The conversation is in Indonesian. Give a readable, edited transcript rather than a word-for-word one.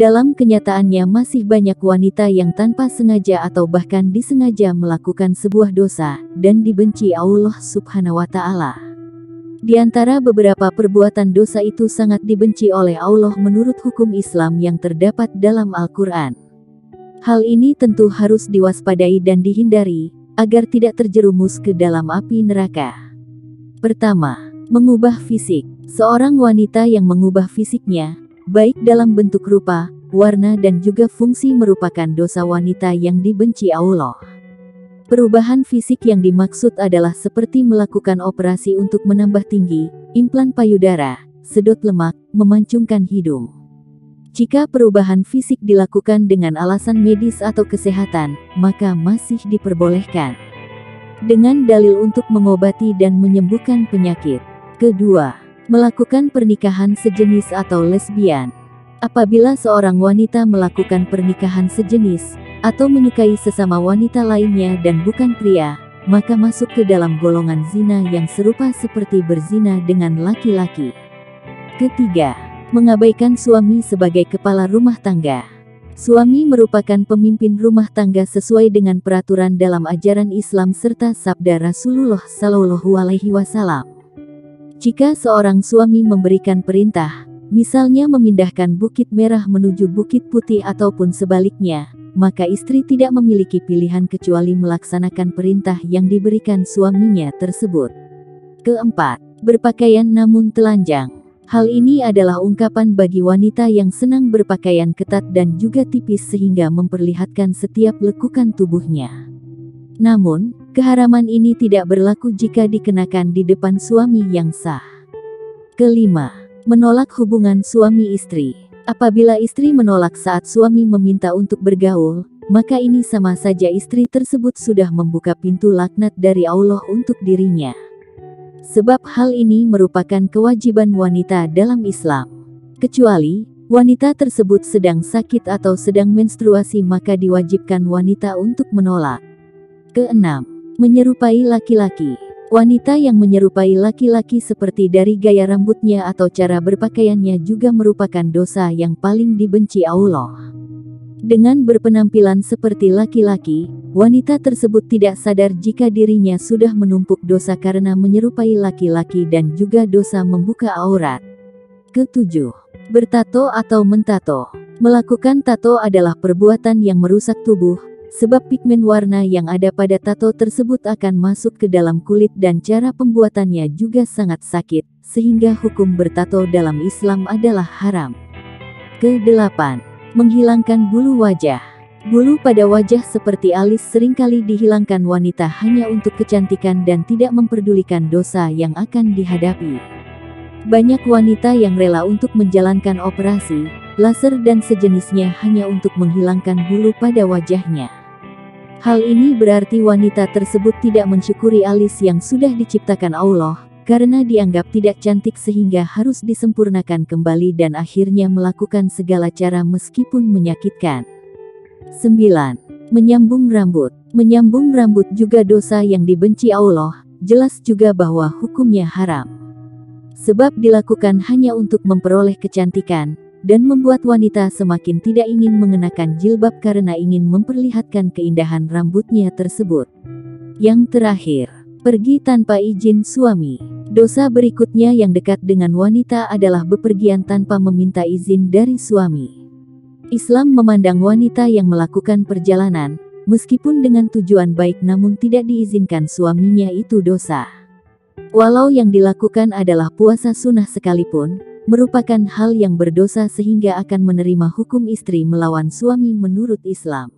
Dalam kenyataannya masih banyak wanita yang tanpa sengaja atau bahkan disengaja melakukan sebuah dosa, dan dibenci Allah Subhanahu wa Ta'ala. Di antara beberapa perbuatan dosa itu sangat dibenci oleh Allah menurut hukum Islam yang terdapat dalam Al-Quran. Hal ini tentu harus diwaspadai dan dihindari, agar tidak terjerumus ke dalam api neraka. Pertama, mengubah fisik. Seorang wanita yang mengubah fisiknya, baik dalam bentuk rupa, warna dan juga fungsi merupakan dosa wanita yang dibenci Allah. Perubahan fisik yang dimaksud adalah seperti melakukan operasi untuk menambah tinggi, implan payudara, sedot lemak, memancungkan hidung. Jika perubahan fisik dilakukan dengan alasan medis atau kesehatan, maka masih diperbolehkan. Dengan dalil untuk mengobati dan menyembuhkan penyakit. Kedua, melakukan pernikahan sejenis atau lesbian. Apabila seorang wanita melakukan pernikahan sejenis, atau menyukai sesama wanita lainnya dan bukan pria, maka masuk ke dalam golongan zina yang serupa seperti berzina dengan laki-laki. Ketiga, mengabaikan suami sebagai kepala rumah tangga. Suami merupakan pemimpin rumah tangga sesuai dengan peraturan dalam ajaran Islam serta sabda Rasulullah Shallallahu Alaihi Wasallam. Jika seorang suami memberikan perintah, misalnya memindahkan Bukit Merah menuju Bukit Putih ataupun sebaliknya, maka istri tidak memiliki pilihan kecuali melaksanakan perintah yang diberikan suaminya tersebut. Keempat, berpakaian namun telanjang. Hal ini adalah ungkapan bagi wanita yang senang berpakaian ketat dan juga tipis sehingga memperlihatkan setiap lekukan tubuhnya. Namun, keharaman ini tidak berlaku jika dikenakan di depan suami yang sah. Kelima, menolak hubungan suami istri. Apabila istri menolak saat suami meminta untuk bergaul, maka ini sama saja istri tersebut sudah membuka pintu laknat dari Allah untuk dirinya. Sebab hal ini merupakan kewajiban wanita dalam Islam. Kecuali, wanita tersebut sedang sakit atau sedang menstruasi maka diwajibkan wanita untuk menolak. Keenam, menyerupai laki-laki. Wanita yang menyerupai laki-laki seperti dari gaya rambutnya atau cara berpakaiannya juga merupakan dosa yang paling dibenci Allah. Dengan berpenampilan seperti laki-laki, wanita tersebut tidak sadar jika dirinya sudah menumpuk dosa karena menyerupai laki-laki dan juga dosa membuka aurat. Ketujuh, bertato atau mentato. Melakukan tato adalah perbuatan yang merusak tubuh, sebab pigmen warna yang ada pada tato tersebut akan masuk ke dalam kulit dan cara pembuatannya juga sangat sakit, sehingga hukum bertato dalam Islam adalah haram. Kedelapan, menghilangkan bulu wajah. Bulu pada wajah seperti alis seringkali dihilangkan wanita hanya untuk kecantikan dan tidak memperdulikan dosa yang akan dihadapi. Banyak wanita yang rela untuk menjalankan operasi, laser dan sejenisnya hanya untuk menghilangkan bulu pada wajahnya. Hal ini berarti wanita tersebut tidak mensyukuri alis yang sudah diciptakan Allah, karena dianggap tidak cantik sehingga harus disempurnakan kembali dan akhirnya melakukan segala cara meskipun menyakitkan. 9. Menyambung rambut. Menyambung rambut juga dosa yang dibenci Allah, jelas juga bahwa hukumnya haram. Sebab dilakukan hanya untuk memperoleh kecantikan, dan membuat wanita semakin tidak ingin mengenakan jilbab karena ingin memperlihatkan keindahan rambutnya tersebut. Yang terakhir, pergi tanpa izin suami. Dosa berikutnya yang dekat dengan wanita adalah bepergian tanpa meminta izin dari suami. Islam memandang wanita yang melakukan perjalanan, meskipun dengan tujuan baik namun tidak diizinkan suaminya itu dosa. Walau yang dilakukan adalah puasa sunnah sekalipun, merupakan hal yang berdosa sehingga akan menerima hukum istri melawan suami menurut Islam.